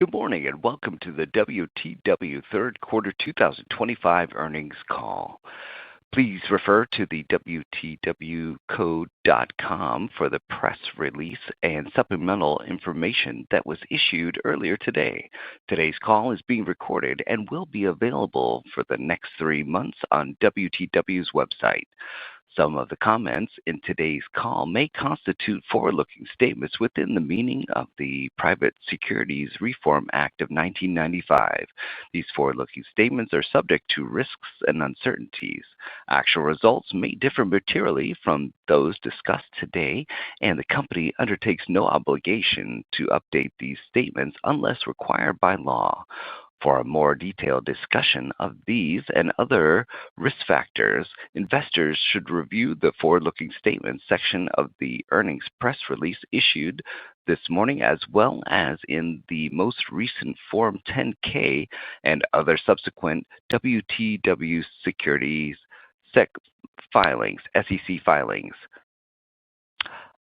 Good morning and welcome to the WTW Third Quarter 2025 Earnings Call. Please refer to the WTWcode.com for the press release and supplemental information that was issued earlier today. Today's call is being recorded and will be available for the next 3 months on WTW's website. Some of the comments in today's call may constitute forward-looking statements within the meaning of the Private Securities Reform Act of 1995. These forward-looking statements are subject to risks and uncertainties. Actual results may differ materially from those discussed today, and the company undertakes no obligation to update these statements unless required by law. For a more detailed discussion of these and other risk factors, investors should review the forward-looking statements section of the earnings press release issued this morning, as well as in the most recent Form 10-K and other subsequent WTW securities filings, SEC filings.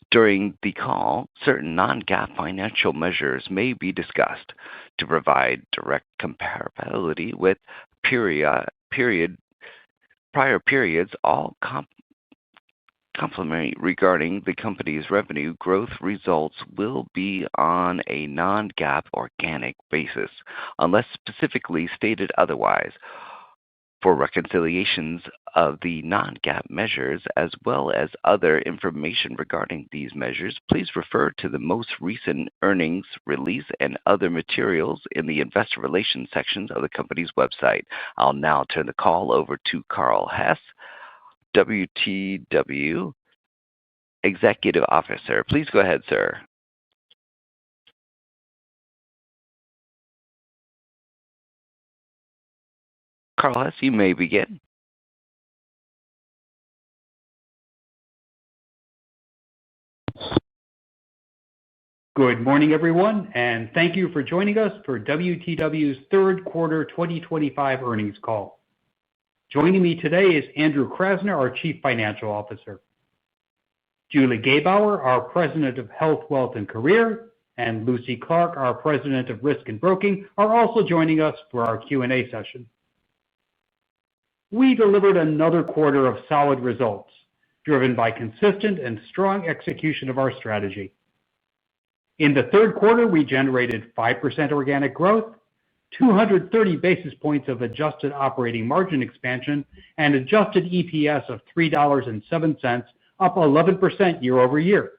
During the call, certain non-GAAP financial measures may be discussed. To provide direct comparability with prior periods, all commentary regarding the company's revenue growth results will be on a non-GAAP organic basis, unless specifically stated otherwise. For reconciliations of the non-GAAP measures, as well as other information regarding these measures, please refer to the most recent earnings release and other materials in the investor relations sections of the company's website. I'll now turn the call over to Carl Hess, WTW Executive Officer. Please go ahead, sir. Carl Hess, you may begin. Good morning, everyone, and thank you for joining us for WTW's Third Quarter 2025 Earnings Call. Joining me today is Andrew Krasner, our Chief Financial Officer. Julie Gebauer, our President of Health, Wealth, and Career, and Lucy Clark, our President of Risk and Broking, are also joining us for our Q&A session. We delivered another quarter of solid results, driven by consistent and strong execution of our strategy. In the third quarter, we generated 5% organic growth, 230 basis points of adjusted operating margin expansion, and adjusted EPS of $3.07, up 11% year-over-year.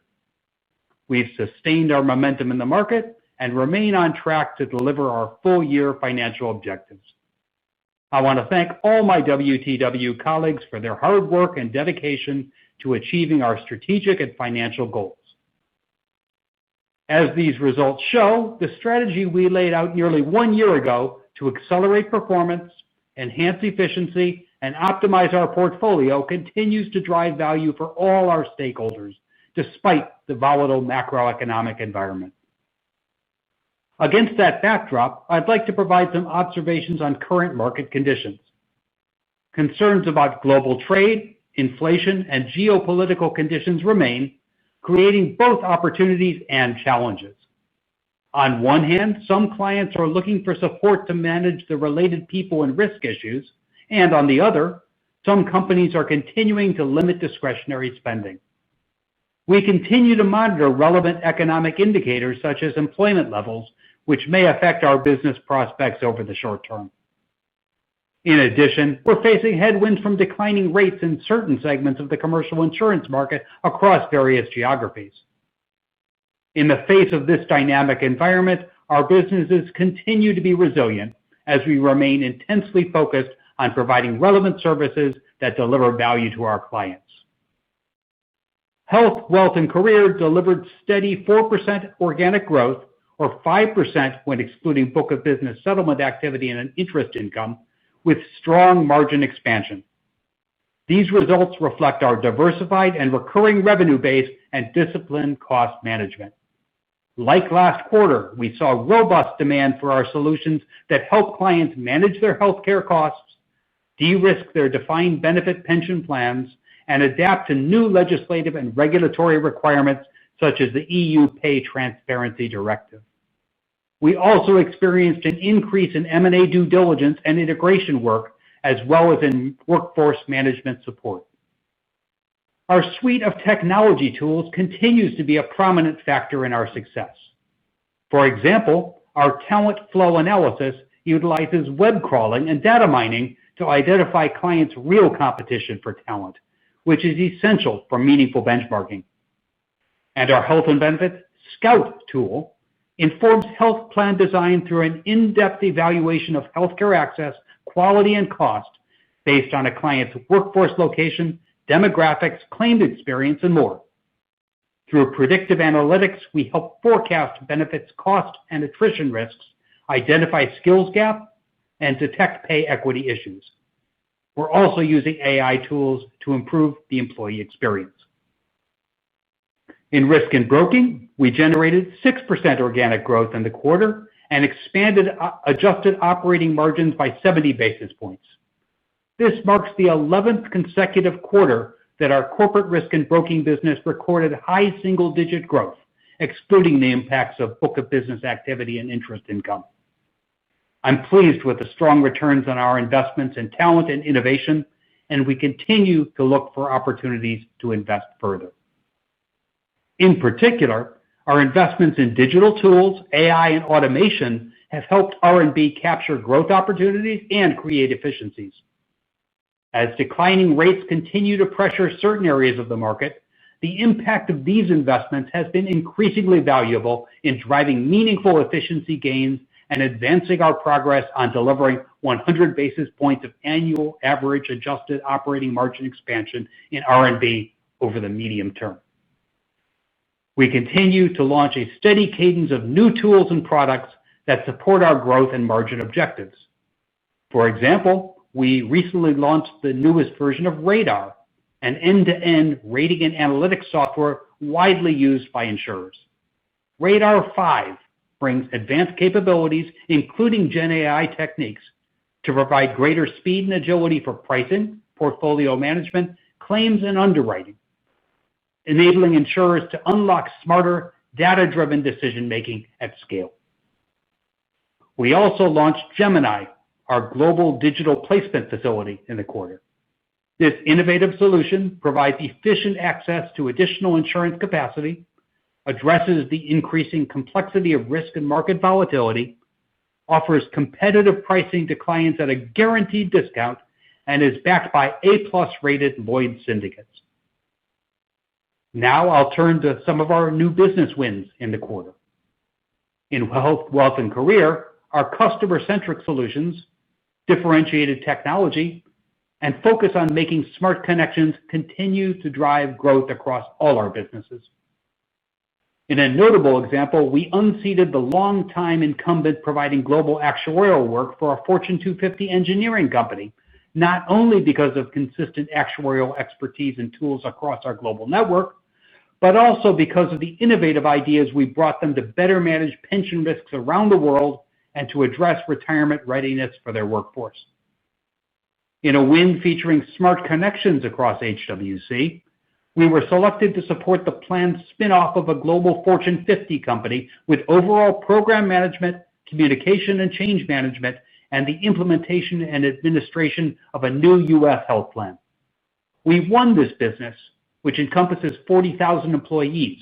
We've sustained our momentum in the market and remain on track to deliver our full-year financial objectives. I want to thank all my WTW colleagues for their hard work and dedication to achieving our strategic and financial goals. As these results show, the strategy we laid out nearly 1 year ago to accelerate performance, enhance efficiency, and optimize our portfolio continues to drive value for all our stakeholders, despite the volatile macroeconomic environment. Against that backdrop, I'd like to provide some observations on current market conditions. Concerns about global trade, inflation, and geopolitical conditions remain, creating both opportunities and challenges. On one hand, some clients are looking for support to manage the related people and risk issues, and on the other, some companies are continuing to limit discretionary spending. We continue to monitor relevant economic indicators such as employment levels, which may affect our business prospects over the short term. In addition, we're facing headwinds from declining rates in certain segments of the commercial insurance market across various geographies. In the face of this dynamic environment, our businesses continue to be resilient as we remain intensely focused on providing relevant services that deliver value to our clients. Health, Wealth, and Career delivered steady 4% organic growth, or 5% when excluding book of business settlement activity and interest income, with strong margin expansion. These results reflect our diversified and recurring revenue base and disciplined cost management. Like last quarter, we saw robust demand for our solutions that help clients manage their healthcare costs, de-risk their defined benefit pension plans, and adapt to new legislative and regulatory requirements such as the EU Pay Transparency Directive. We also experienced an increase in M&A due diligence and integration work, as well as in workforce management support. Our suite of technology tools continues to be a prominent factor in our success. For example, our talent flow analysis utilizes web crawling and data mining to identify clients' real competition for talent, which is essential for meaningful benchmarking. And our health and benefits Scout tool informs health plan design through an in-depth evaluation of healthcare access, quality, and cost based on a client's workforce location, demographics, claimed experience, and more. Through predictive analytics, we help forecast benefits cost and attrition risks, identify skills gaps, and detect pay equity issues. We're also using AI tools to improve the employee experience. In risk and broking, we generated 6% organic growth in the quarter and expanded adjusted operating margins by 70 basis points. This marks the 11th consecutive quarter that our corporate risk and broking business recorded high single-digit growth, excluding the impacts of book of business activity and interest income. I'm pleased with the strong returns on our investments in talent and innovation, and we continue to look for opportunities to invest further. In particular, our investments in digital tools, AI, and automation have helped R&B capture growth opportunities and create efficiencies. As declining rates continue to pressure certain areas of the market, the impact of these investments has been increasingly valuable in driving meaningful efficiency gains and advancing our progress on delivering 100 basis points of annual average adjusted operating margin expansion in R&B over the medium term. We continue to launch a steady cadence of new tools and products that support our growth and margin objectives. For example, we recently launched the newest version of Radar, an end-to-end rating and analytics software widely used by insurers. Radar 5 brings advanced capabilities, including Gen AI techniques, to provide greater speed and agility for pricing, portfolio management, claims, and underwriting, enabling insurers to unlock smarter, data-driven decision-making at scale. We also launched Gemini, our global digital placement facility, in the quarter. This innovative solution provides efficient access to additional insurance capacity, addresses the increasing complexity of risk and market volatility, offers competitive pricing to clients at a guaranteed discount, and is backed by A+ rated Lloyd's syndicates. Now I'll turn to some of our new business wins in the quarter. In wealth and career, our customer-centric solutions, differentiated technology, and focus on making smart connections continue to drive growth across all our businesses. In a notable example, we unseated the long-time incumbent providing global actuarial work for a Fortune 250 engineering company, not only because of consistent actuarial expertise and tools across our global network, but also because of the innovative ideas we brought them to better manage pension risks around the world and to address retirement readiness for their workforce. In a win featuring smart connections across HWC, we were selected to support the planned spin-off of a global Fortune 50 company with overall program management, communication and change management, and the implementation and administration of a new U.S. health plan. We won this business, which encompasses 40,000 employees,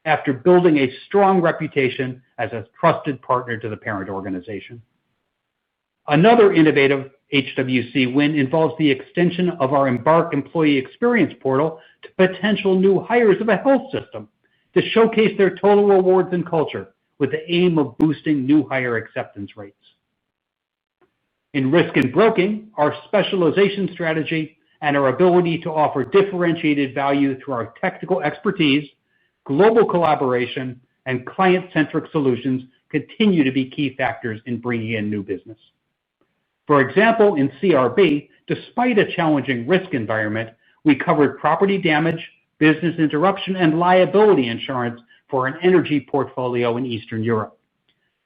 after building a strong reputation as a trusted partner to the parent organization. Another innovative HWC win involves the extension of our Embark employee experience portal to potential new hires of a health system to showcase their total rewards and culture with the aim of boosting new hire acceptance rates. In risk and broking, our specialization strategy and our ability to offer differentiated value through our technical expertise, global collaboration, and client-centric solutions continue to be key factors in bringing in new business. For example, in CRB, despite a challenging risk environment, we covered property damage, business interruption, and liability insurance for an energy portfolio in Eastern Europe.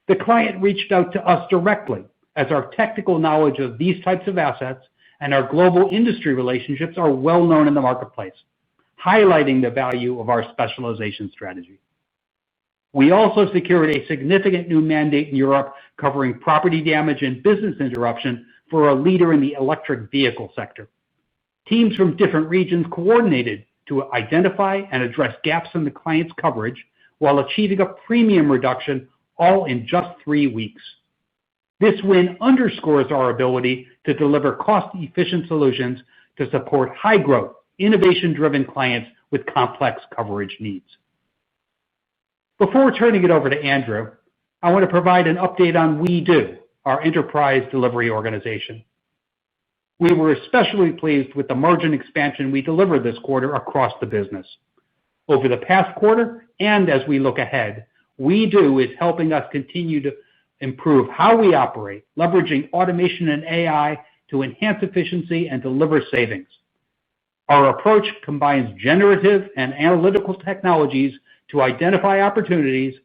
The client reached out to us directly, as our technical knowledge of these types of assets and our global industry relationships are well known in the marketplace, highlighting the value of our specialization strategy. We also secured a significant new mandate in Europe covering property damage and business interruption for a leader in the electric vehicle sector. Teams from different regions coordinated to identify and address gaps in the client's coverage while achieving a premium reduction, all in just 3 weeks. This win underscores our ability to deliver cost-efficient solutions to support high-growth, innovation-driven clients with complex coverage needs. Before turning it over to Andrew, I want to provide an update on WeDo, our enterprise delivery organization. We were especially pleased with the margin expansion we delivered this quarter across the business. Over the past quarter, and as we look ahead, WeDo is helping us continue to improve how we operate, leveraging automation and AI to enhance efficiency and deliver savings. Our approach combines generative and analytical technologies to identify opportunities,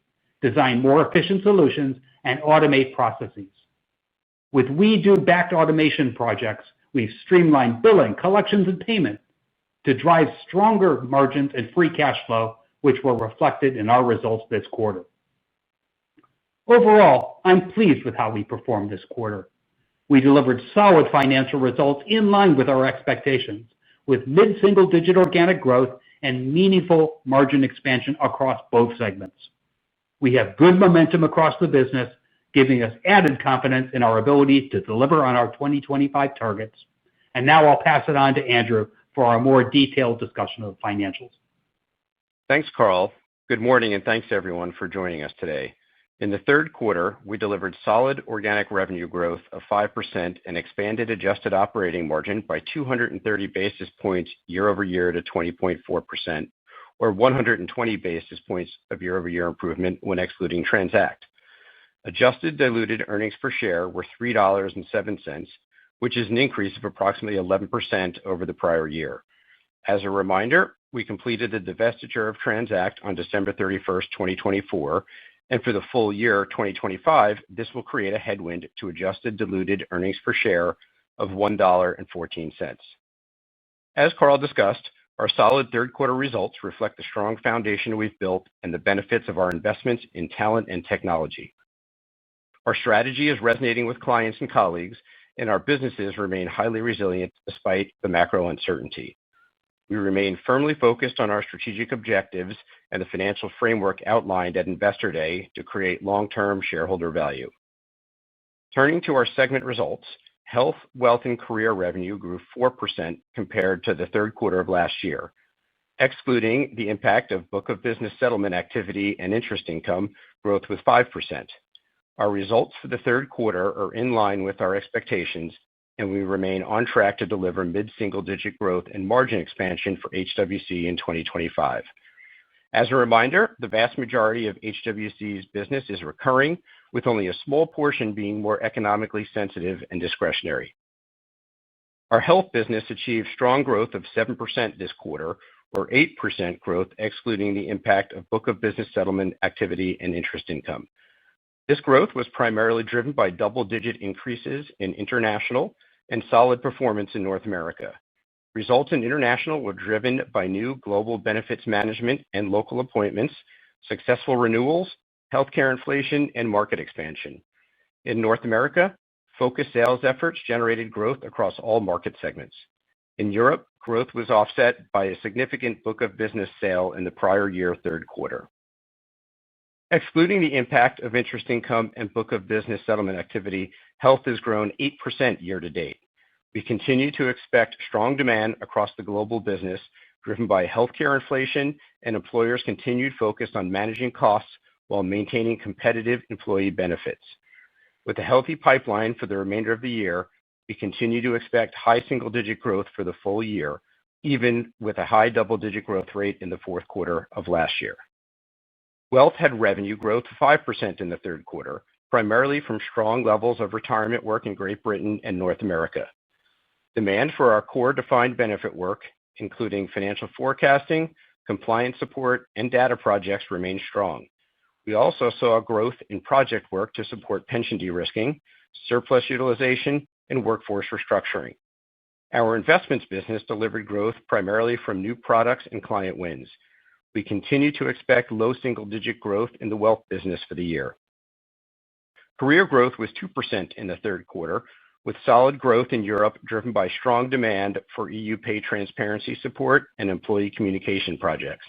design more efficient solutions, and automate processes. With WeDo-backed automation projects, we've streamlined billing, collections, and payment to drive stronger margins and free cash flow, which were reflected in our results this quarter. Overall, I'm pleased with how we performed this quarter. We delivered solid financial results in line with our expectations, with mid-single-digit organic growth and meaningful margin expansion across both segments. We have good momentum across the business, giving us added confidence in our ability to deliver on our 2025 targets. And now I'll pass it on to Andrew for a more detailed discussion of the financials. Thanks, Carl. Good morning, and thanks everyone for joining us today. In the third quarter, we delivered solid organic revenue growth of 5% and expanded adjusted operating margin by 230 basis points year-over-year to 20.4%, or 120 basis points of year-over-year improvement when excluding Transact. Adjusted diluted earnings per share were $3.07, which is an increase of approximately 11% over the prior year. As a reminder, we completed the divestiture of Transact on December 31st, 2024, and for the full year 2025, this will create a headwind to adjusted diluted earnings per share of $1.14. As Carl discussed, our solid third quarter results reflect the strong foundation we've built and the benefits of our investments in talent and technology. Our strategy is resonating with clients and colleagues, and our businesses remain highly resilient despite the macro uncertainty. We remain firmly focused on our strategic objectives and the financial framework outlined at Investor Day to create long-term shareholder value. Turning to our segment results, Health, Wealth, and Career revenue grew 4% compared to the third quarter of last year. Excluding the impact of book of business settlement activity and interest income, growth was 5%. Our results for the third quarter are in line with our expectations, and we remain on track to deliver mid-single-digit growth and margin expansion for HWC in 2025. As a reminder, the vast majority of HWC's business is recurring, with only a small portion being more economically sensitive and discretionary. Our health business achieved strong growth of 7% this quarter, or 8% growth excluding the impact of book of business settlement activity and interest income. This growth was primarily driven by double-digit increases in international and solid performance in North America. Results in international were driven by new global benefits management and local appointments, successful renewals, healthcare inflation, and market expansion. In North America, focused sales efforts generated growth across all market segments. In Europe, growth was offset by a significant book of business sale in the prior year third quarter. Excluding the impact of interest income and book of business settlement activity, health has grown 8% year-to-date. We continue to expect strong demand across the global business, driven by healthcare inflation and employers' continued focus on managing costs while maintaining competitive employee benefits. With a healthy pipeline for the remainder of the year, we continue to expect high single-digit growth for the full year, even with a high double-digit growth rate in the fourth quarter of last year. Wealth had revenue growth of 5% in the third quarter, primarily from strong levels of retirement work in Great Britain and North America. Demand for our core defined benefit work, including financial forecasting, compliance support, and data projects, remained strong. We also saw growth in project work to support pension de-risking, surplus utilization, and workforce restructuring. Our investments business delivered growth primarily from new products and client wins. We continue to expect low single-digit growth in the wealth business for the year. Career growth was 2% in the third quarter, with solid growth in Europe driven by strong demand for EU pay transparency support and employee communication projects.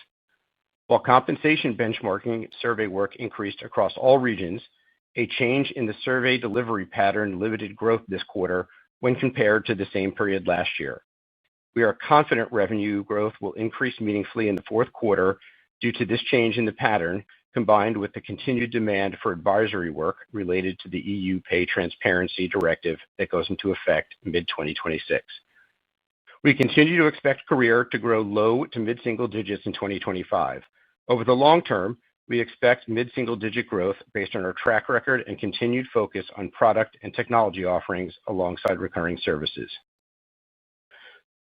While compensation benchmarking survey work increased across all regions, a change in the survey delivery pattern limited growth this quarter when compared to the same period last year. We are confident revenue growth will increase meaningfully in the fourth quarter due to this change in the pattern, combined with the continued demand for advisory work related to the EU Pay Transparency Directive that goes into effect mid-2026. We continue to expect Career to grow low to mid-single digits in 2025. Over the long term, we expect mid-single-digit growth based on our track record and continued focus on product and technology offerings alongside recurring services.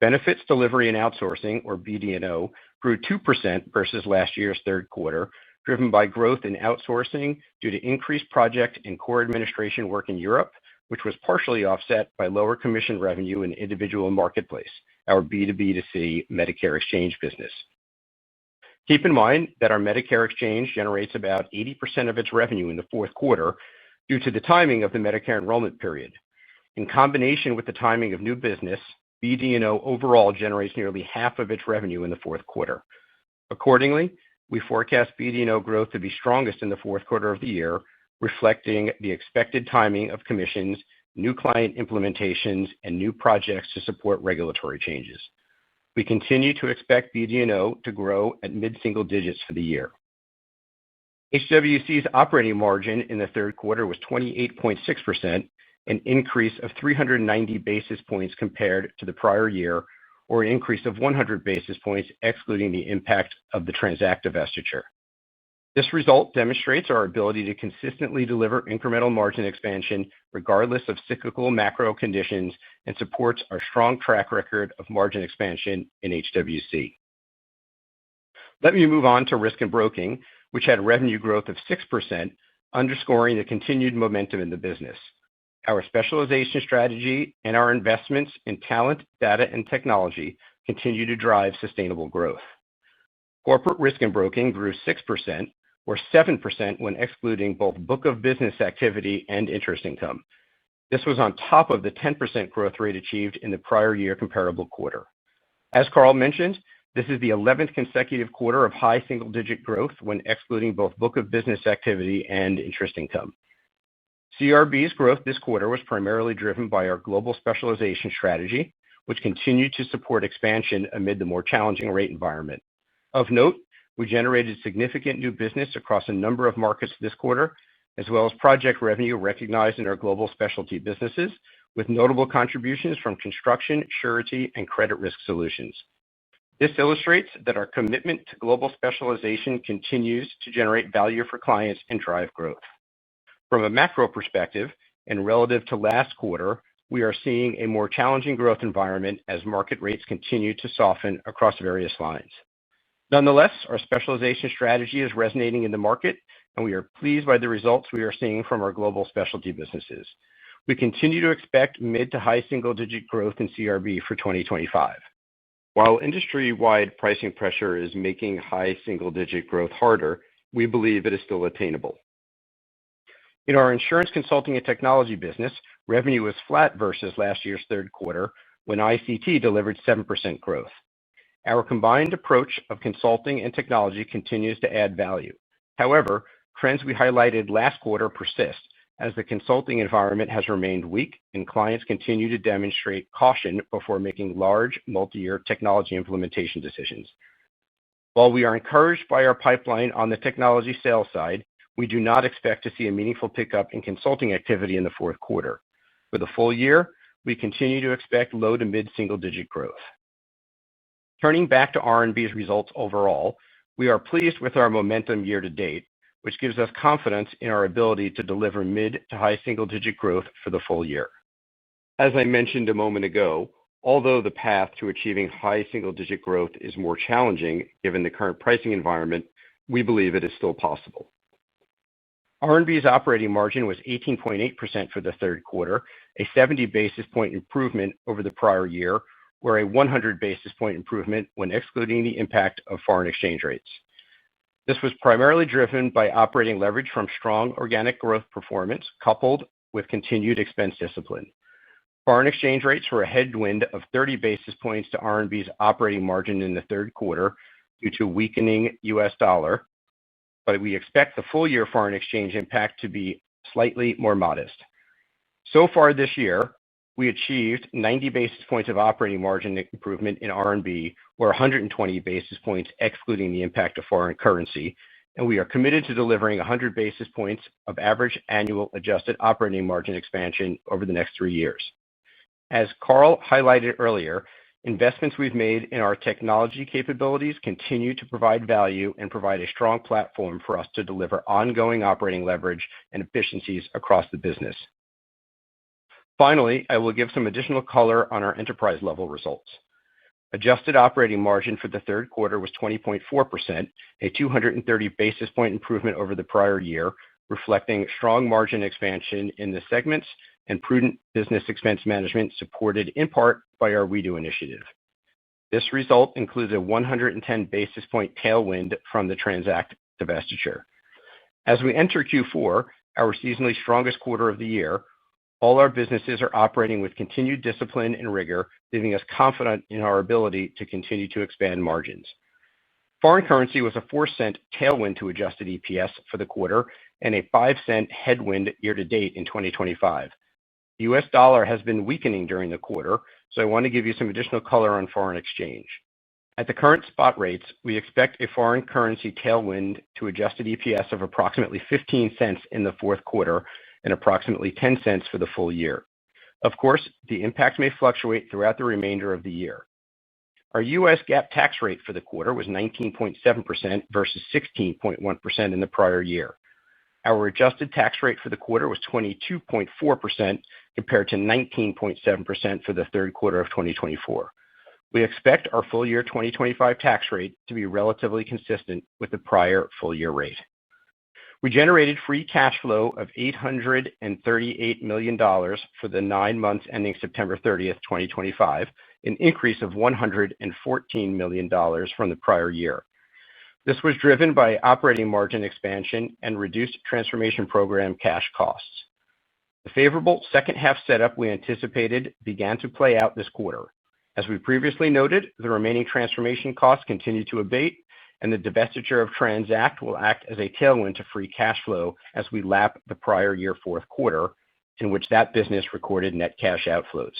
Benefits Delivery and Outsourcing, or BD&O, grew 2% versus last year's third quarter, driven by growth in outsourcing due to increased project and core administration work in Europe, which was partially offset by lower commission revenue in Individual Marketplace, our B2B2C Medicare exchange business. Keep in mind that our Medicare exchange generates about 80% of its revenue in the fourth quarter due to the timing of the Medicare enrollment period. In combination with the timing of new business, BD&O overall generates nearly half of its revenue in the fourth quarter. Accordingly, we forecast BD&O growth to be strongest in the fourth quarter of the year, reflecting the expected timing of commissions, new client implementations, and new projects to support regulatory changes. We continue to expect BD&O to grow at mid-single digits for the year. HWC's operating margin in the third quarter was 28.6%, an increase of 390 basis points compared to the prior year, or an increase of 100 basis points excluding the impact of the Transact divestiture. This result demonstrates our ability to consistently deliver incremental margin expansion regardless of cyclical macro conditions and supports our strong track record of margin expansion in HWC. Let me move on to Risk and Broking, which had revenue growth of 6%, underscoring the continued momentum in the business. Our specialization strategy and our investments in talent, data, and technology continue to drive sustainable growth. Corporate Risk and Broking grew 6%, or 7% when excluding both book of business activity and interest income. This was on top of the 10% growth rate achieved in the prior year comparable quarter. As Carl mentioned, this is the 11th consecutive quarter of high single-digit growth when excluding both book of business activity and interest income. CRB's growth this quarter was primarily driven by our global specialization strategy, which continued to support expansion amid the more challenging rate environment. Of note, we generated significant new business across a number of markets this quarter, as well as project revenue recognized in our global specialty businesses, with notable contributions from construction, surety, and credit risk solutions. This illustrates that our commitment to global specialization continues to generate value for clients and drive growth. From a macro perspective, and relative to last quarter, we are seeing a more challenging growth environment as market rates continue to soften across various lines. Nonetheless, our specialization strategy is resonating in the market, and we are pleased by the results we are seeing from our global specialty businesses. We continue to expect mid to high single-digit growth in CRB for 2025. While industry-wide pricing pressure is making high single-digit growth harder, we believe it is still attainable. In our insurance consulting and technology business, revenue was flat versus last year's third quarter when ICT delivered 7% growth. Our combined approach of consulting and technology continues to add value. However, trends we highlighted last quarter persist as the consulting environment has remained weak and clients continue to demonstrate caution before making large, multi-year technology implementation decisions. While we are encouraged by our pipeline on the technology sales side, we do not expect to see a meaningful pickup in consulting activity in the fourth quarter. For the full year, we continue to expect low to mid-single-digit growth. Turning back to R&B's results overall, we are pleased with our momentum year to date, which gives us confidence in our ability to deliver mid to high single-digit growth for the full year. As I mentioned a moment ago, although the path to achieving high single-digit growth is more challenging given the current pricing environment, we believe it is still possible. R&B's operating margin was 18.8% for the third quarter, a 70 basis point improvement over the prior year, or a 100 basis point improvement when excluding the impact of foreign exchange rates. This was primarily driven by operating leverage from strong organic growth performance coupled with continued expense discipline. Foreign exchange rates were a headwind of 30 basis points to R&B's operating margin in the third quarter due to weakening U.S. dollar, but we expect the full-year foreign exchange impact to be slightly more modest. So far this year, we achieved 90 basis points of operating margin improvement in R&B, or 120 basis points excluding the impact of foreign currency, and we are committed to delivering 100 basis points of average annual adjusted operating margin expansion over the next 3 years. As Carl highlighted earlier, investments we've made in our technology capabilities continue to provide value and provide a strong platform for us to deliver ongoing operating leverage and efficiencies across the business. Finally, I will give some additional color on our enterprise-level results. Adjusted operating margin for the third quarter was 20.4%, a 230 basis point improvement over the prior year, reflecting strong margin expansion in the segments and prudent business expense management supported in part by our WeDo initiative. This result includes a 110 basis point tailwind from the Transact divestiture. As we enter Q4, our seasonally strongest quarter of the year, all our businesses are operating with continued discipline and rigor, leaving us confident in our ability to continue to expand margins. Foreign currency was a 4-cent tailwind to adjusted EPS for the quarter and a 5-cent headwind year-to-date in 2025. The U.S. dollar has been weakening during the quarter, so I want to give you some additional color on foreign exchange. At the current spot rates, we expect a foreign currency tailwind to adjusted EPS of approximately 15 cents in the fourth quarter and approximately 10 cents for the full year. Of course, the impact may fluctuate throughout the remainder of the year. Our U.S. GAAP tax rate for the quarter was 19.7% versus 16.1% in the prior year. Our adjusted tax rate for the quarter was 22.4% compared to 19.7% for the third quarter of 2024. We expect our full-year 2025 tax rate to be relatively consistent with the prior full-year rate. We generated free cash flow of $838 million for the 9 months ending September 30th, 2025, an increase of $114 million from the prior year. This was driven by operating margin expansion and reduced transformation program cash costs. The favorable second-half setup we anticipated began to play out this quarter. As we previously noted, the remaining transformation costs continue to abate, and the divestiture of Transact will act as a tailwind to free cash flow as we lap the prior year fourth quarter, in which that business recorded net cash outflows.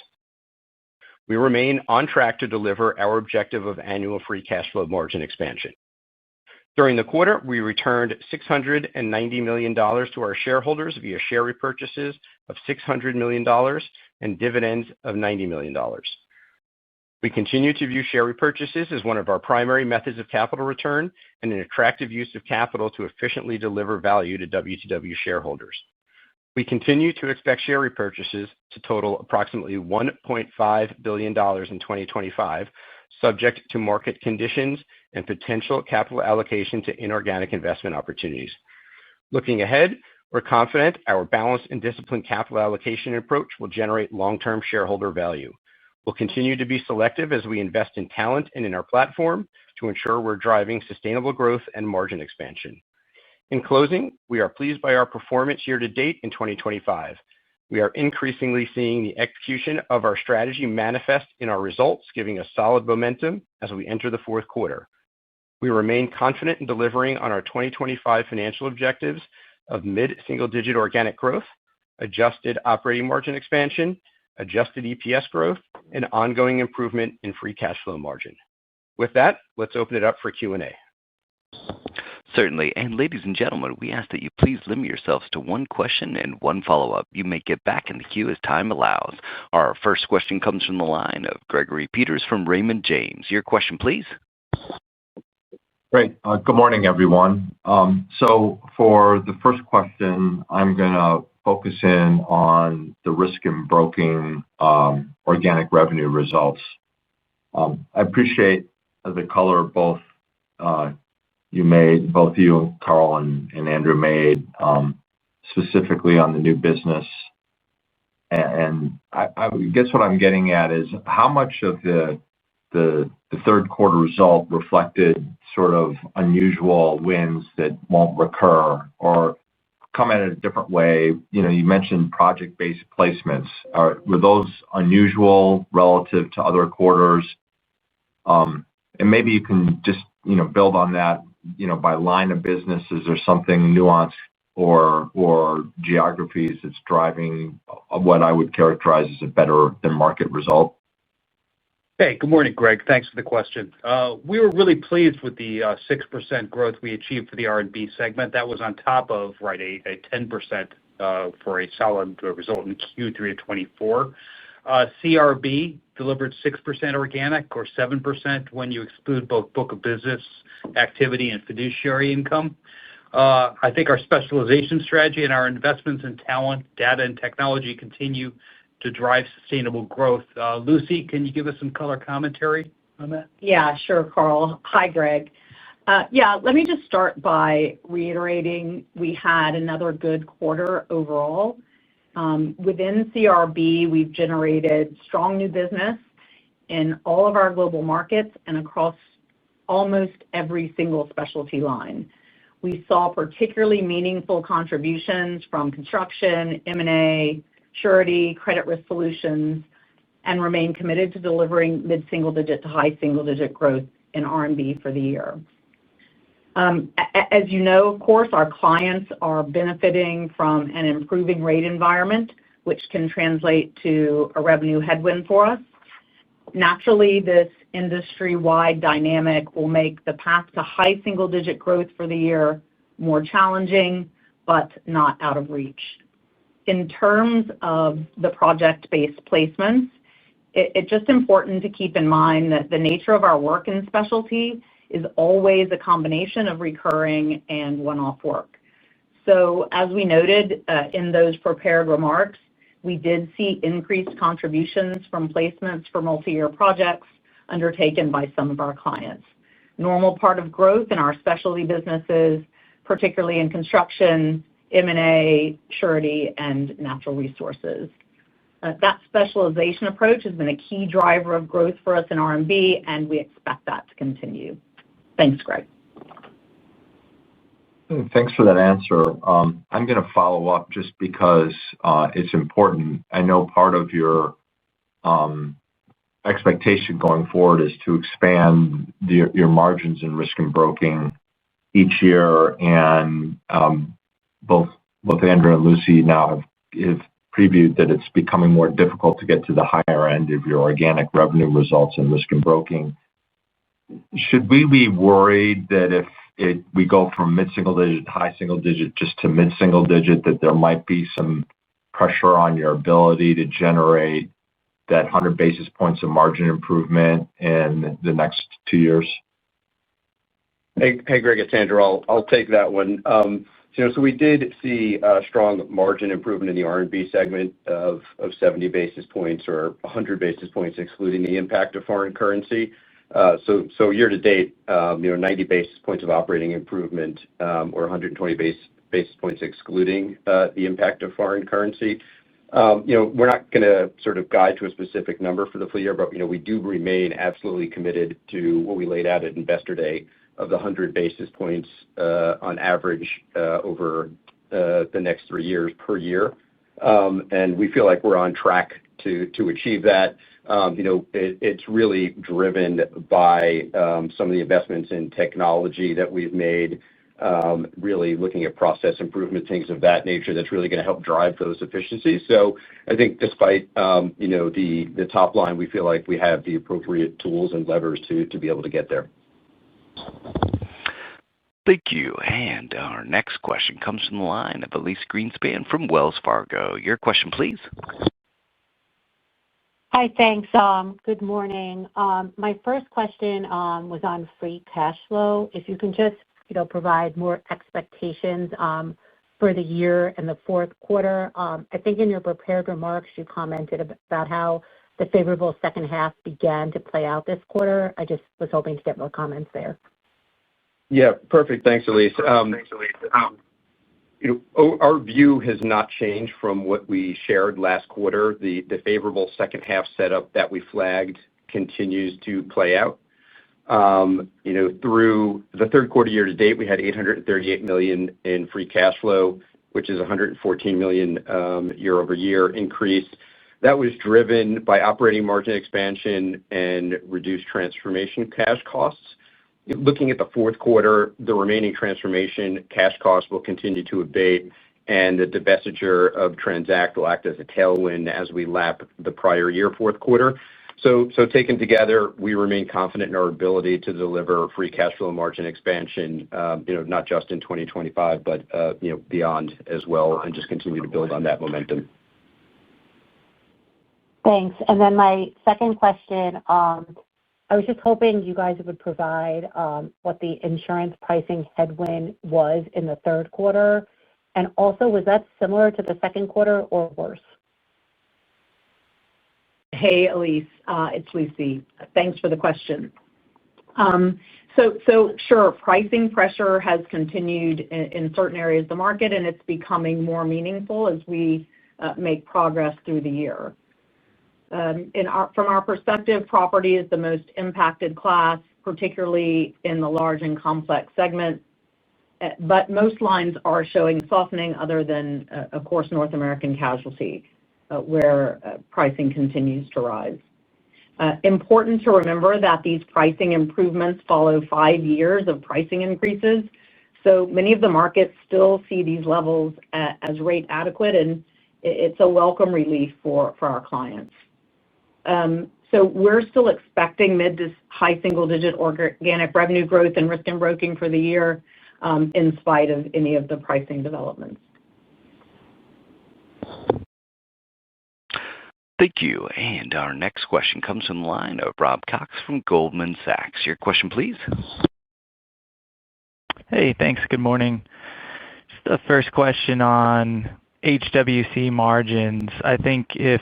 We remain on track to deliver our objective of annual free cash flow margin expansion. During the quarter, we returned $690 million to our shareholders via share repurchases of $600 million and dividends of $90 million. We continue to view share repurchases as one of our primary methods of capital return and an attractive use of capital to efficiently deliver value to WTW shareholders. We continue to expect share repurchases to total approximately $1.5 billion in 2025, subject to market conditions and potential capital allocation to inorganic investment opportunities. Looking ahead, we're confident our balanced and disciplined capital allocation approach will generate long-term shareholder value. We'll continue to be selective as we invest in talent and in our platform to ensure we're driving sustainable growth and margin expansion. In closing, we are pleased by our performance year-to-date in 2025. We are increasingly seeing the execution of our strategy manifest in our results, giving us solid momentum as we enter the fourth quarter. We remain confident in delivering on our 2025 financial objectives of mid-single-digit organic growth, adjusted operating margin expansion, adjusted EPS growth, and ongoing improvement in free cash flow margin. With that, let's open it up for Q&A. Certainly. And ladies and gentlemen, we ask that you please limit yourselves to one question and one follow-up. You may get back in the queue as time allows. Our first question comes from the line of Gregory Peters from Raymond James. Your question, please. Great. Good morning, everyone. So for the first question, I'm going to focus in on the Risk and Broking organic revenue results. I appreciate the color both you, Carl, and Andrew made, specifically on the new business. And I guess what I'm getting at is how much of the the third quarter result reflected sort of unusual wins that won't recur or come at it a different way. You mentioned project-based placements. Were those unusual relative to other quarters? And maybe you can just build on that by line of business. Is there something nuanced or geographies that's driving what I would characterize as a better than market result? Hey, good morning, Greg. Thanks for the question. We were really pleased with the 6% growth we achieved for the R&B segment. That was on top of a 10% for a solid result in Q3 of 2024. CRB delivered 6% organic, or 7% when you exclude both book of business activity and fiduciary income. I think our specialization strategy and our investments in talent, data, and technology continue to drive sustainable growth. Lucy, can you give us some color commentary on that? Yeah, sure, Carl. Hi, Greg. Let me just start by reiterating we had another good quarter overall. Within CRB, we've generated strong new business in all of our global markets and across almost every single specialty line. We saw particularly meaningful contributions from construction, M&A, surety, credit risk solutions, and remain committed to delivering mid-single-digit to high single-digit growth in R&B for the year. As you know, of course, our clients are benefiting from an improving rate environment, which can translate to a revenue headwind for us. Naturally, this industry-wide dynamic will make the path to high single-digit growth for the year more challenging, but not out of reach. In terms of the project-based placements, it's just important to keep in mind that the nature of our work in specialty is always a combination of recurring and one-off work. So, as we noted in those prepared remarks, we did see increased contributions from placements for multi-year projects undertaken by some of our clients. Normal part of growth in our specialty businesses, particularly in construction, M&A, surety, and natural resources. That specialization approach has been a key driver of growth for us in R&B, and we expect that to continue. Thanks, Greg. Thanks for that answer. I'm going to follow up just because it's important. I know part of your expectation going forward is to expand your margins in risk and broking each year, and both Andrew and Lucy now have previewed that it's becoming more difficult to get to the higher end of your organic revenue results in risk and broking. Should we be worried that if we go from mid-single digit to high single digit just to mid-single digit, that there might be some pressure on your ability to generate that 100 basis points of margin improvement in the next 2 years? Hey, Greg, it's Andrew. I'll take that one. So we did see a strong margin improvement in the R&B segment of 70 basis points or 100 basis points, excluding the impact of foreign currency. So year to date, 90 basis points of operating improvement, or 120 basis points excluding the impact of foreign currency. We're not going to sort of guide to a specific number for the full year, but we do remain absolutely committed to what we laid out at Investor Day of the 100 basis points on average over the next 3 years per year. And we feel like we're on track to achieve that. It's really driven by some of the investments in technology that we've made, really looking at process improvement, things of that nature that's really going to help drive those efficiencies. So I think despite the top line, we feel like we have the appropriate tools and levers to be able to get there. Thank you. And our next question comes from the line of Elyse Greenspan from Wells Fargo. Your question, please. Hi, thanks. Good morning. My first question was on free cash flow. If you can just provide more expectations for the year and the fourth quarter. I think in your prepared remarks, you commented about how the favorable second half began to play out this quarter. I just was hoping to get more comments there. Yeah, perfect. Thanks, Elyse. Our view has not changed from what we shared last quarter. The favorable second half setup that we flagged continues to play out. Through the third quarter year to date, we had $838 million in free cash flow, which is a $114 million year-over-year increase. That was driven by operating margin expansion and reduced transformation cash costs. Looking at the fourth quarter, the remaining transformation cash costs will continue to abate, and the divestiture of Transact will act as a tailwind as we lap the prior year fourth quarter. So taken together, we remain confident in our ability to deliver free cash flow margin expansion, not just in 2025, but beyond as well, and just continue to build on that momentum. Thanks. And then my second question, I was just hoping you guys would provide what the insurance pricing headwind was in the third quarter. And also, was that similar to the second quarter or worse? Hey, Elise, it's Lucy. Thanks for the question. So sure, pricing pressure has continued in certain areas of the market, and it's becoming more meaningful as we make progress through the year. From our perspective, property is the most impacted class, particularly in the large and complex segment. But most lines are showing softening other than, of course, North American casualty, where pricing continues to rise. Important to remember that these pricing improvements follow 5 years of pricing increases. So many of the markets still see these levels as rate adequate, and it's a welcome relief for our clients. So we're still expecting mid to high single-digit organic revenue growth in risk and broking for the year, in spite of any of the pricing developments. Thank you. And our next question comes from the line of Rob Cox from Goldman Sachs. Your question, please. Hey, thanks. Good morning. Just the first question on HWC margins. I think if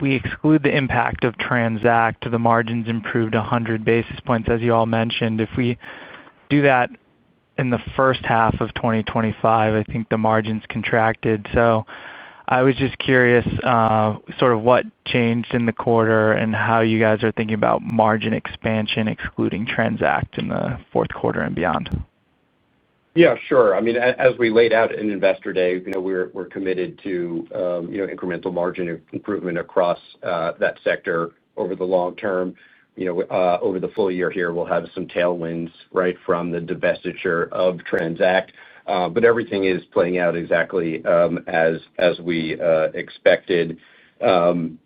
we exclude the impact of Transact, the margins improved 100 basis points, as you all mentioned. If we do that in the first half of 2025, I think the margins contracted. So I was just curious sort of what changed in the quarter and how you guys are thinking about margin expansion, excluding Transact in the fourth quarter and beyond. Yeah, sure. I mean, as we laid out in Investor Day, we're committed to incremental margin improvement across that sector over the long term. Over the full year here, we'll have some tailwinds, right, from the divestiture of Transact. But everything is playing out exactly as we expected. And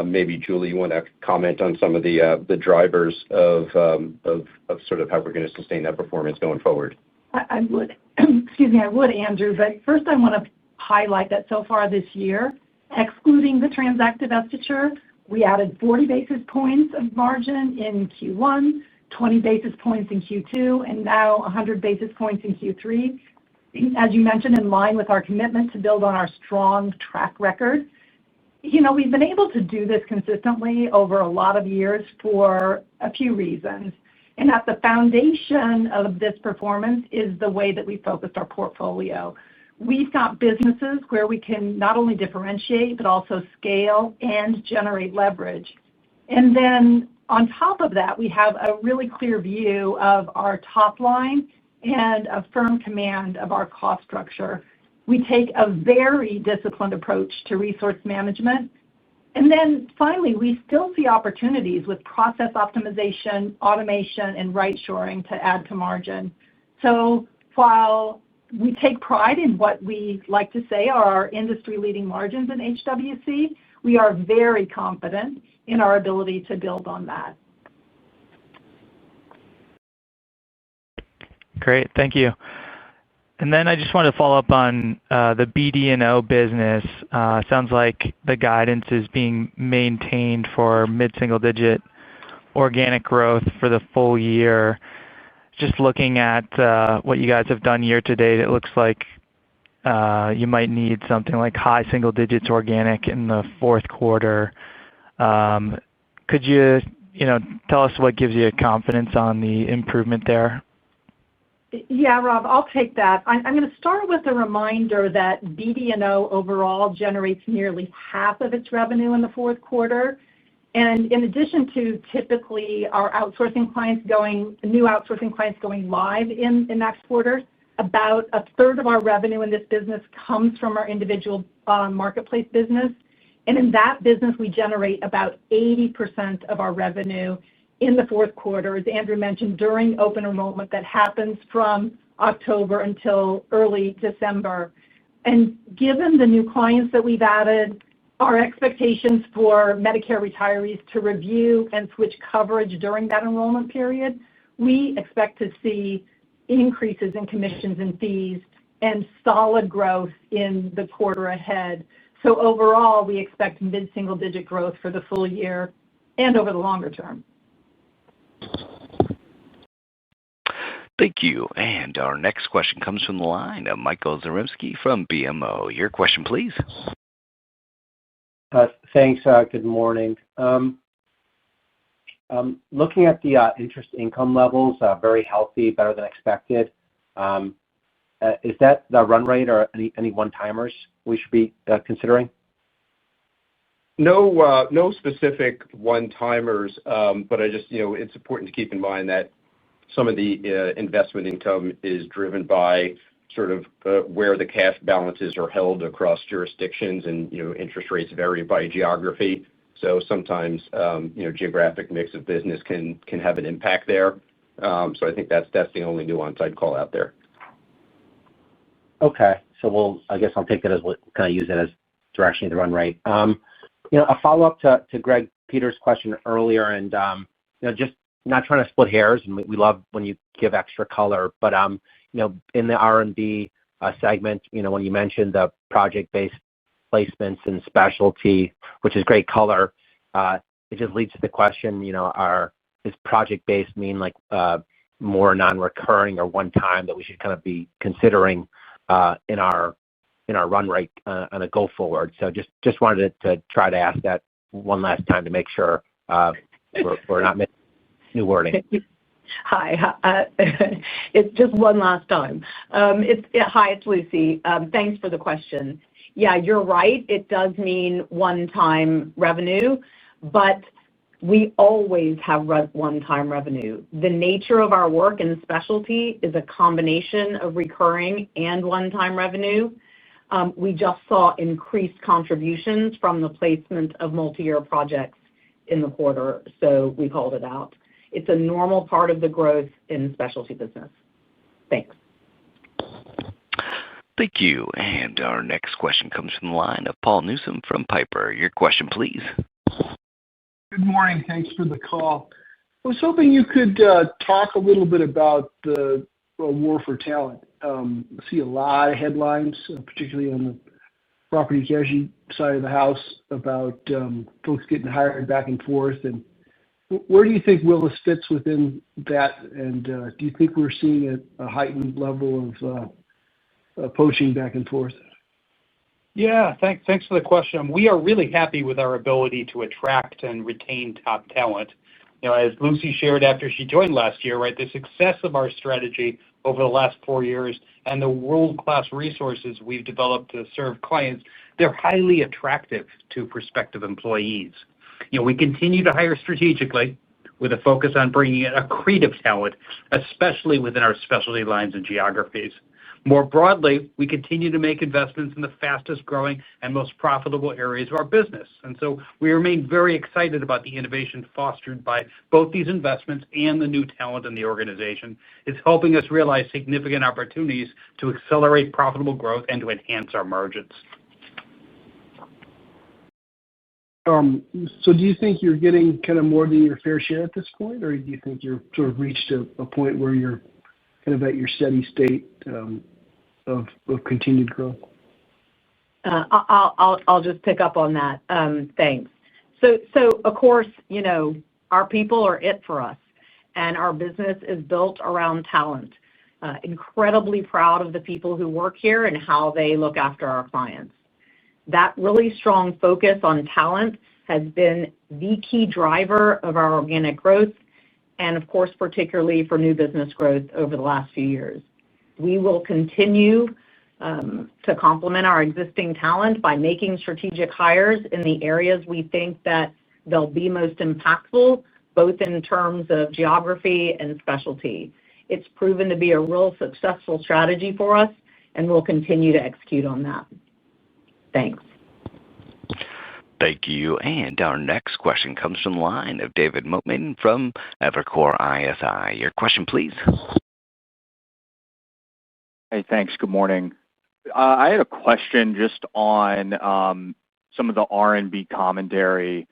maybe, Julie, you want to comment on some of the drivers of sort of how we're going to sustain that performance going forward? I would. Excuse me, I would, Andrew. But first, I want to highlight that so far this year, excluding the Transact divestiture, we added 40 basis points of margin in Q1, 20 basis points in Q2, and now 100 basis points in Q3. As you mentioned, in line with our commitment to build on our strong track record. We've been able to do this consistently over a lot of years for a few reasons. And at the foundation of this performance is the way that we focused our portfolio. We've got businesses where we can not only differentiate, but also scale and generate leverage. And then on top of that, we have a really clear view of our top line and a firm command of our cost structure. We take a very disciplined approach to resource management. And then finally, we still see opportunities with process optimization, automation, and right shoring to add to margin. So while we take pride in what we like to say are our industry-leading margins in HWC, we are very confident in our ability to build on that. Great. Thank you. And then I just wanted to follow up on the BD&O business. Sounds like the guidance is being maintained for mid-single-digit organic growth for the full year. Just looking at what you guys have done year to date, it looks like you might need something like high single digits organic in the fourth quarter. Could you tell us what gives you confidence on the improvement there? Yeah, Rob, I'll take that. I'm going to start with a reminder that BD&O overall generates nearly half of its revenue in the fourth quarter. And in addition to typically our new outsourcing clients going live in next quarter, about a third of our revenue in this business comes from our individual marketplace business. And in that business, we generate about 80% of our revenue in the fourth quarter, as Andrew mentioned, during open enrollment that happens from October until early December. And given the new clients that we've added, our expectations for Medicare retirees to review and switch coverage during that enrollment period, we expect to see increases in commissions and fees and solid growth in the quarter ahead. So overall, we expect mid-single-digit growth for the full year and over the longer term. Thank you. And our next question comes from the line of Michael Zaremski from BMO. Your question, please. Thanks. Good morning. Looking at the interest income levels, very healthy, better than expected. Is that the run rate or any one-timers we should be considering? No specific one-timers, but it's important to keep in mind that some of the investment income is driven by sort of where the cash balances are held across jurisdictions, and interest rates vary by geography. So sometimes geographic mix of business can have an impact there. So I think that's the only nuance I'd call out there. Okay, so I guess I'll take that as we'll kind of use it as directionally the run rate. A follow-up to Greg Peters' question earlier, and just not trying to split hairs, and we love when you give extra color, but in the R&B segment, when you mentioned the project-based placements and specialty, which is great color, it just leads to the question, does project-based mean like more non-recurring or one-time that we should kind of be considering in our run rate on a go-forward? So just wanted to try to ask that one last time to make sure we're not missing new wording. Hi. It's just one last time. Hi, it's Lucy. Thanks for the question. Yeah, you're right. It does mean one-time revenue, but we always have one-time revenue. The nature of our work in specialty is a combination of recurring and one-time revenue. We just saw increased contributions from the placement of multi-year projects in the quarter, so we called it out. It's a normal part of the growth in specialty business. Thanks. Thank you. And our next question comes from the line of Paul Newsome from Piper. Your question, please. Good morning. Thanks for the call. I was hoping you could talk a little bit about the war for talent. I see a lot of headlines, particularly on the property casualty side of the house, about folks getting hired back and forth. And where do you think Willis fits within that? And do you think we're seeing a heightened level of poaching back and forth? Yeah, thanks for the question. We are really happy with our ability to attract and retain top talent. As Lucy shared after she joined last year, right, the success of our strategy over the last 4 years and the world-class resources we've developed to serve clients, they're highly attractive to prospective employees. We continue to hire strategically with a focus on bringing in accretive talent, especially within our specialty lines and geographies. More broadly, we continue to make investments in the fastest growing and most profitable areas of our business. And so we remain very excited about the innovation fostered by both these investments and the new talent in the organization. It's helping us realize significant opportunities to accelerate profitable growth and to enhance our margins. So do you think you're getting kind of more than your fair share at this point, or do you think you're sort of reached a point where you're kind of at your steady state of continued growth? I'll just pick up on that. Thanks. So of course, our people are it for us, and our business is built around talent. Incredibly proud of the people who work here and how they look after our clients. That really strong focus on talent has been the key driver of our organic growth, and of course, particularly for new business growth over the last few years. We will continue to complement our existing talent by making strategic hires in the areas we think that they'll be most impactful, both in terms of geography and specialty. It's proven to be a real successful strategy for us, and we'll continue to execute on that. Thanks. Thank you. And our next question comes from the line of David Motemaden from Evercore ISI. Your question, please. Hey, thanks. Good morning. I had a question just on some of the R&B commentary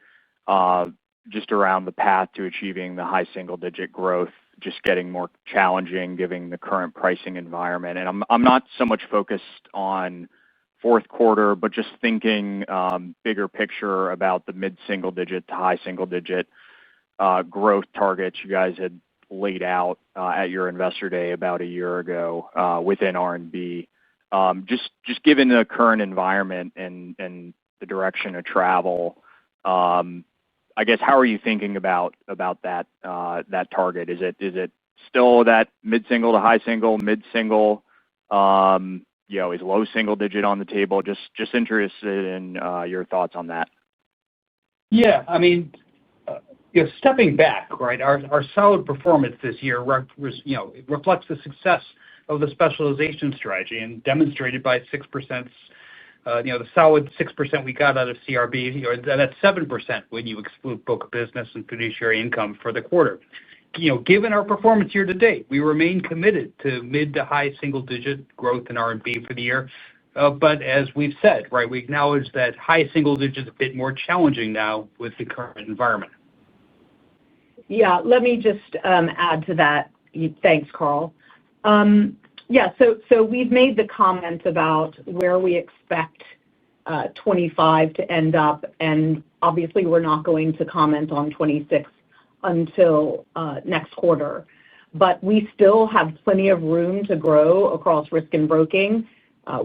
just around the path to achieving the high single-digit growth, just getting more challenging given the current pricing environment. And I'm not so much focused on fourth quarter, but just thinking bigger picture about the mid-single-digit to high single-digit growth targets you guys had laid out at your investor day about a year ago within R&B. Just given the current environment and the direction of travel, I guess, how are you thinking about that target? Is it still that mid-single to high single, mid-single? Is low single digit on the table? Just interested in your thoughts on that. Yeah, I mean, stepping back, right? Our solid performance this year, reflects the success of the specialization strategy and demonstrated by 6%. The solid 6% we got out of CRB, that's 7% when you exclude book of business and fiduciary income for the quarter. Given our performance year to date, we remain committed to mid to high single-digit growth in R&B for the year. But as we've said, right, we acknowledge that high single digit is a bit more challenging now with the current environment. Yeah, let me just add to that. Thanks, Carl. So we've made the comment about where we expect 25 to end up, and obviously we're not going to comment on 26 until next quarter. But we still have plenty of room to grow across risk and broking.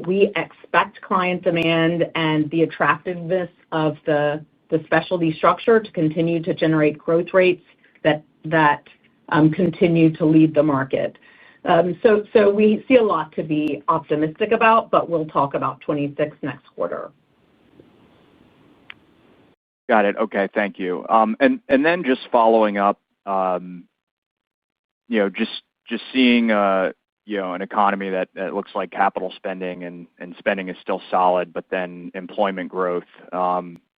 We expect client demand and the attractiveness of the specialty structure to continue to generate growth rates that continue to lead the market. So we see a lot to be optimistic about, but we'll talk about 26 next quarter. Got it. Okay, thank you. And then just following up, just seeing an economy that looks like capital spending and spending is still solid, but then employment growth,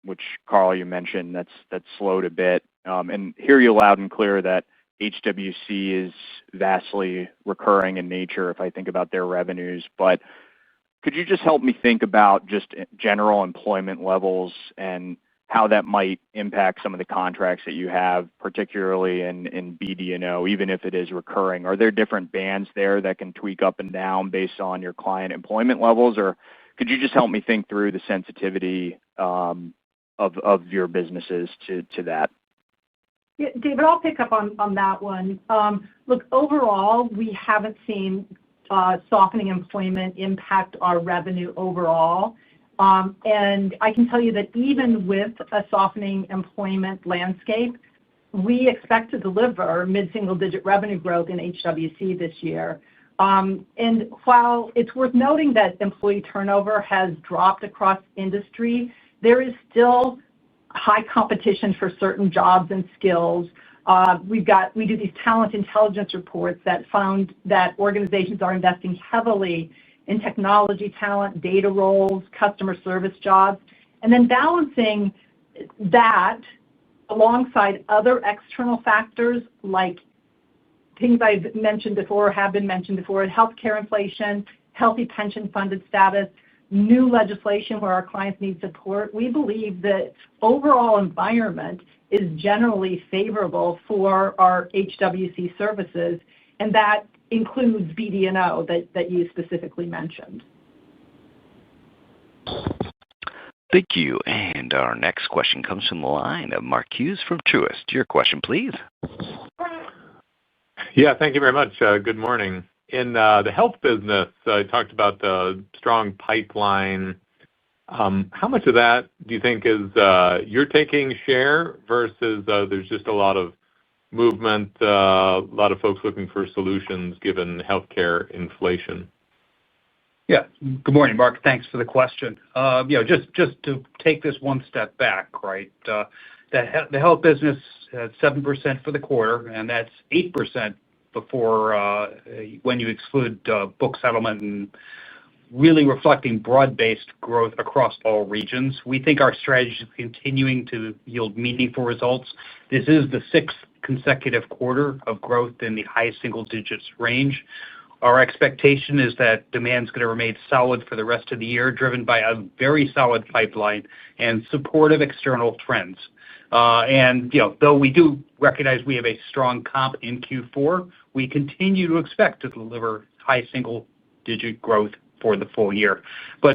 which Carl, you mentioned, that's slowed a bit. And hear you loud and clear that HWC is vastly recurring in nature if I think about their revenues. But could you just help me think about just general employment levels and how that might impact some of the contracts that you have, particularly in BD&O, even if it is recurring? Are there different bands there that can tweak up and down based on your client employment levels? Or could you just help me think through the sensitivity of your businesses to that? Yeah, David, I'll pick up on that one. Look, overall, we haven't seen softening employment impact our revenue overall. And I can tell you that even with a softening employment landscape, we expect to deliver mid-single-digit revenue growth in HWC this year. And while it's worth noting that employee turnover has dropped across industry, there is still high competition for certain jobs and skills. We do these talent intelligence reports that found that organizations are investing heavily in technology talent, data roles, customer service jobs, and then balancing that alongside other external factors like things I've mentioned before, have been mentioned before, healthcare inflation, healthy pension funded status, new legislation where our clients need support. We believe that overall environment is generally favorable for our HWC services, and that includes BD&O that you specifically mentioned. Thank you. And our next question comes from the line of Mark Hughes from Truist. Your question, please. Yeah, thank you very much. Good morning. In the health business, I talked about the strong pipeline. How much of that do you think is you're taking share versus there's just a lot of movement, a lot of folks looking for solutions given healthcare inflation? Yeah. Good morning, Mark. Thanks for the question. Just to take this one step back, right? The health business had 7% for the quarter, and that's 8% before when you exclude book settlement, and really reflecting broad-based growth across all regions. We think our strategy is continuing to yield meaningful results. This is the sixth consecutive quarter of growth in the high single digits range. Our expectation is that demand is going to remain solid for the rest of the year, driven by a very solid pipeline and supportive external trends. Though we do recognize we have a strong comp in Q4, we continue to expect to deliver high single-digit growth for the full year.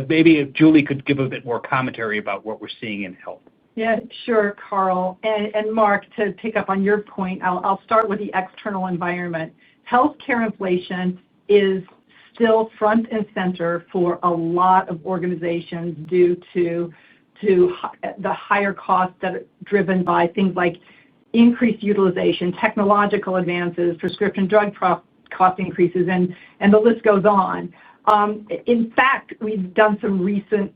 Maybe if Julie could give a bit more commentary about what we're seeing in health. Yeah, sure, Carl. And Mark, to pick up on your point, I'll start with the external environment. Healthcare inflation is still front and center for a lot of organizations due to the higher costs that are driven by things like increased utilization, technological advances, prescription drug cost increases, and the list goes on. In fact, we've done some recent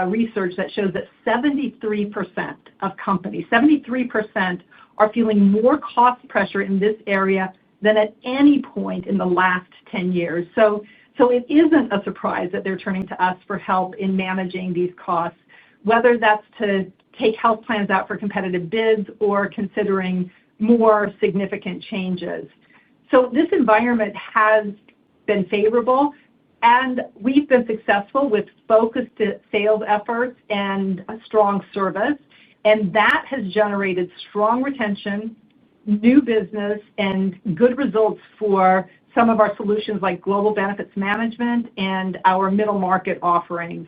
research that shows that 73% of companies, 73% are feeling more cost pressure in this area than at any point in the last 10 years. So it isn't a surprise that they're turning to us for help in managing these costs, whether that's to take health plans out for competitive bids or considering more significant changes. So this environment has been favorable, and we've been successful with focused sales efforts and a strong service, and that has generated strong retention, new business, and good results for some of our solutions like global benefits management and our middle market offerings.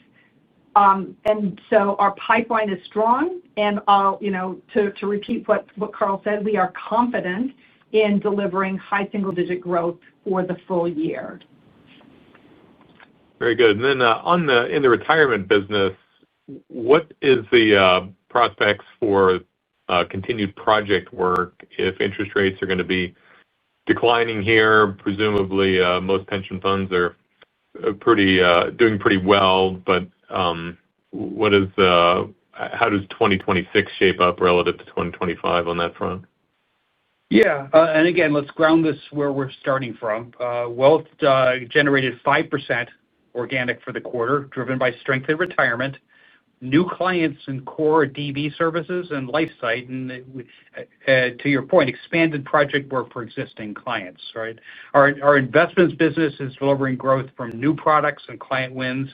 And so our pipeline is strong, and to repeat what Carl said, we are confident in delivering high single-digit growth for the full year. Very good. And then in the retirement business, what is the prospects for continued project work if interest rates are going to be declining here? Presumably, most pension funds are doing pretty well, but how does 2026 shape up relative to 2025 on that front? Yeah, and again, let's ground this where we're starting from. Wealth generated 5% organic for the quarter, driven by strength in retirement, new clients in core DB services and LifeSight, and to your point, expanded project work for existing clients, right? Our investments business is delivering growth from new products and client wins.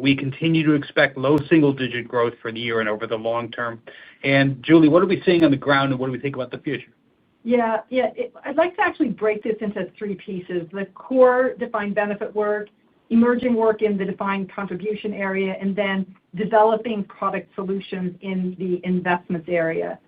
We continue to expect low single-digit growth for the year and over the long term. And Julie, what are we seeing on the ground, and what do we think about the future? Yeah. I'd like to actually break this into three pieces: the core defined benefit work, emerging work in the defined contribution area, and then developing product solutions in the investments area.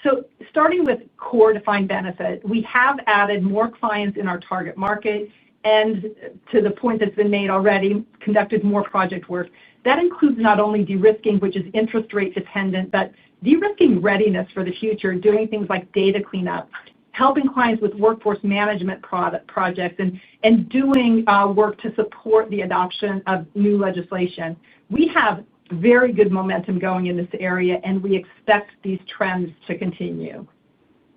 So starting with core defined benefit, we have added more clients in our target market, and to the point that's been made already, conducted more project work. That includes not only de-risking, which is interest rate dependent, but de-risking readiness for the future, doing things like data cleanup, helping clients with workforce management projects, and doing work to support the adoption of new legislation. We have very good momentum going in this area, and we expect these trends to continue.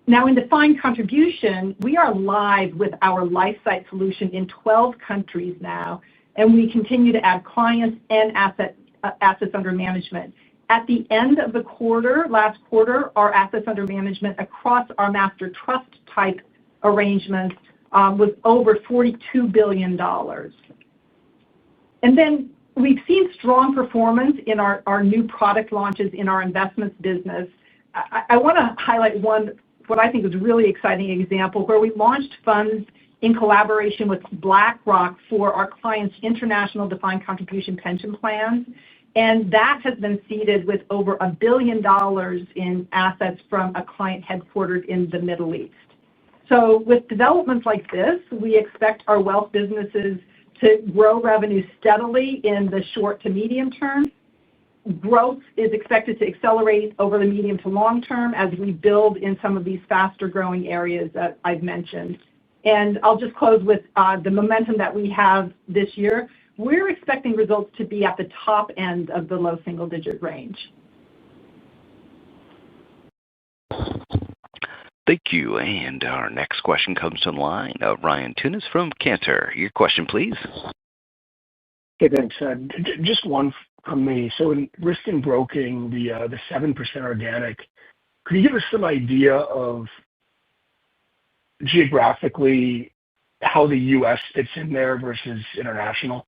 Now, in defined contribution, we are live with our LifeSight solution in 12 countries now, and we continue to add clients and assets under management. At the end of the quarter, last quarter, our assets under management across our master trust type arrangements was over $42 billion. And then we've seen strong performance in our new product launches in our investments business. I want to highlight what I think is a really exciting example, where we launched funds in collaboration with BlackRock for our clients' international defined contribution pension plans. And that has been seeded with over $1 billion in assets from a client headquartered in the Middle East. So with developments like this, we expect our wealth businesses to grow revenue steadily in the short to medium term. Growth is expected to accelerate over the medium to long term as we build in some of these faster growing areas that I've mentioned. And I'll just close with the momentum that we have this year. We're expecting results to be at the top end of the low single-digit range. Thank you. And our next question comes from the line of Ryan Tunis from Cantor. Your question, please. Hey, thanks. Just one from me. So in risk and broking, the 7% organic, could you give us some idea of geographically how the U.S. fits in there versus international?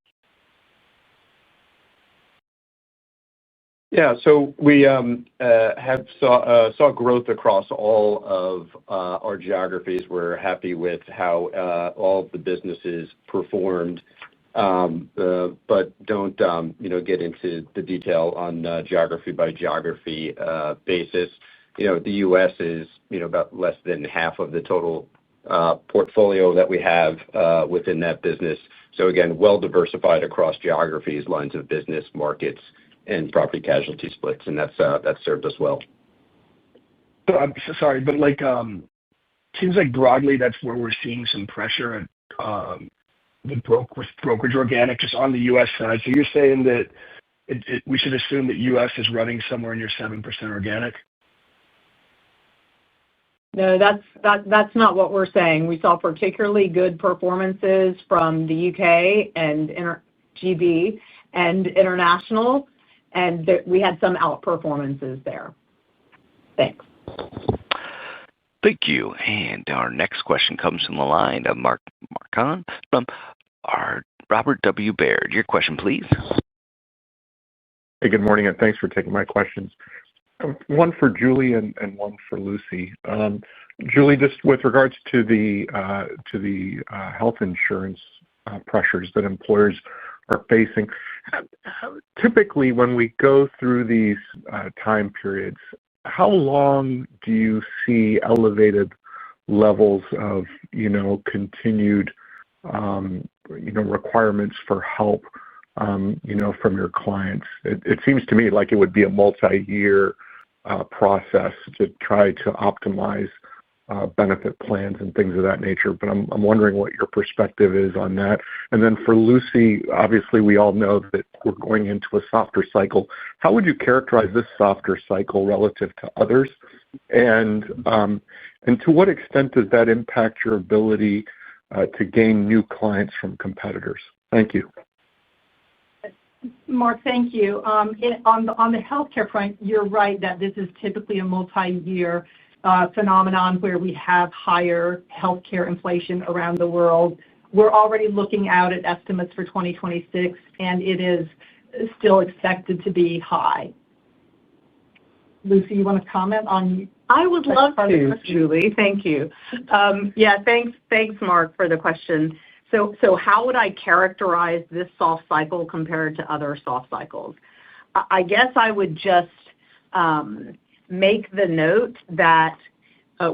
Yeah. So we saw growth across all of our geographies. We're happy with how all of the businesses performed, but don't get into the detail on geography by geography basis. The U.S. is about less than half of the total portfolio that we have within that business. So again, well diversified across geographies, lines of business, markets, and property casualty splits, and that's served us well. So I'm so sorry, but seems like broadly that's where we're seeing some pressure with brokerage organic just on the U.S. side. So you're saying that we should assume that U.S. is running somewhere in your 7% organic? No, that's not what we're saying. We saw particularly good performances from the UK and GB and international, and we had some outperformances there. Thanks. Thank you. And our next question comes from the line of Mark Marcon from Robert W. Baird. Your question, please. Hey, good morning, and thanks for taking my questions. One for Julie and one for Lucy. Julie, just with regards to the health insurance pressures that employers are facing, typically when we go through these time periods, how long do you see elevated levels of continued requirements for help from your clients? It seems to me like it would be a multi-year process to try to optimize benefit plans and things of that nature. But I'm wondering what your perspective is on that. And then for Lucy, obviously we all know that we're going into a softer cycle. How would you characterize this softer cycle relative to others? And to what extent does that impact your ability to gain new clients from competitors? Thank you. Mark, thank you. On the healthcare front, you're right that this is typically a multi-year phenomenon where we have higher healthcare inflation around the world. We're already looking out at estimates for 2026, and it is still expected to be high. Lucy, you want to comment on? I would love to, Julie. Thank you. Yeah, thanks, Mark, for the question. So how would I characterize this soft cycle compared to other soft cycles? I guess I would just make the note that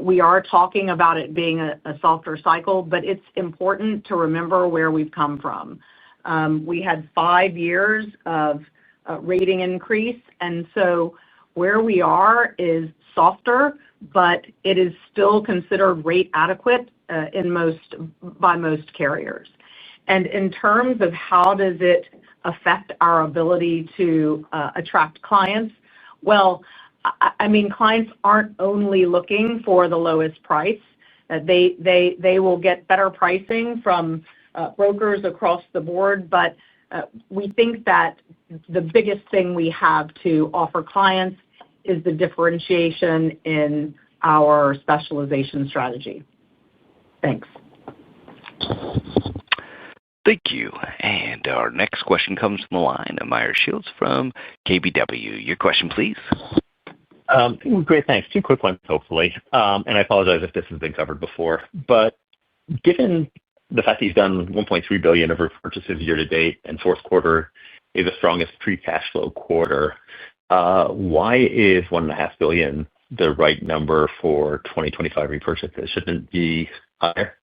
we are talking about it being a softer cycle, but it's important to remember where we've come from. We had 5 years of rating increase, and so where we are is softer, but it is still considered rate adequate by most carriers. And in terms of how does it affect our ability to attract clients, well, I mean, clients aren't only looking for the lowest price. They will get better pricing from brokers across the board, but we think that the biggest thing we have to offer clients is the differentiation in our specialization strategy. Thanks. Thank you. And our next question comes from the line of Meyer Shields from KBW. Your question, please. Great, thanks. 2 quick ones, hopefully. And I apologize if this has been covered before. But given the fact that you've done $1.3 billion of repurchases year to date, and fourth quarter is the strongest free cash flow quarter, why is $1.5 billion the right number for 2025 repurchases? Shouldn't it be higher?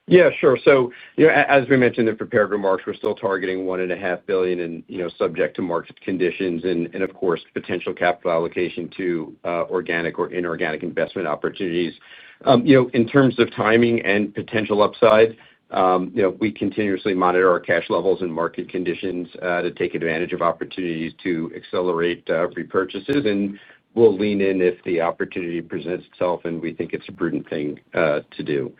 Yeah, sure. So, as we mentioned in the prepared remarks, we're still targeting $1.5 billion, and subject to market conditions and of course potential capital allocation to organic or inorganic investment opportunities. In terms of timing and potential upside, we continuously monitor our cash levels and market conditions to take advantage of opportunities to accelerate repurchases. And we'll lean in if the opportunity presents itself, and we think it's a prudent thing to do.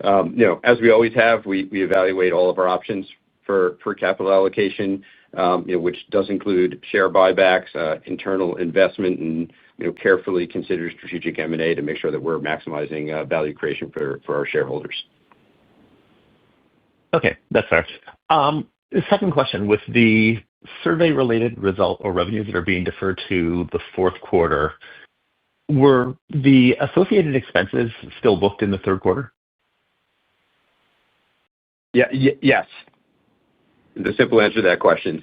As we always have, we evaluate all of our options for capital allocation, which does include share buybacks, internal investment, and carefully consider strategic M&A to make sure that we're maximizing value creation for our shareholders. Okay, that's fair. Second question, with the survey-related result or revenues that are being deferred to the fourth quarter, were the associated expenses still booked in the third quarter? Yes. The simple answer to that question.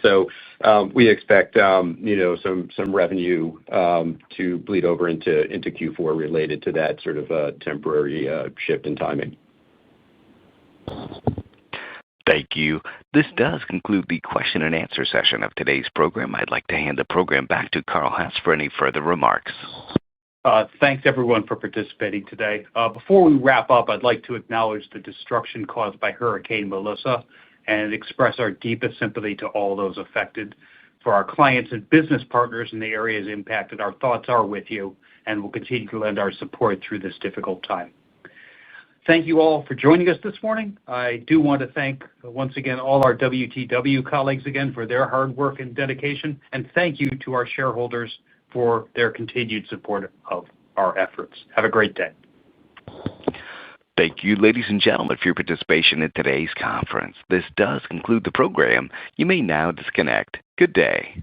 We expect some revenue to bleed over into Q4 related to that sort of temporary shift in timing. Thank you. This does conclude the question and answer session of today's program. I'd like to hand the program back to Carl Hess for any further remarks. Thanks, everyone, for participating today. Before we wrap up, I'd like to acknowledge the destruction caused by Hurricane Melissa and express our deepest sympathy to all those affected. For our clients and business partners in the areas impacted, our thoughts are with you, and we'll continue to lend our support through this difficult time. Thank you all for joining us this morning. I do want to thank once again all our WTW colleagues again for their hard work and dedication, and thank you to our shareholders for their continued support of our efforts. Have a great day. Thank you, ladies and gentlemen, for your participation in today's conference. This does conclude the program. You may now disconnect. Good day.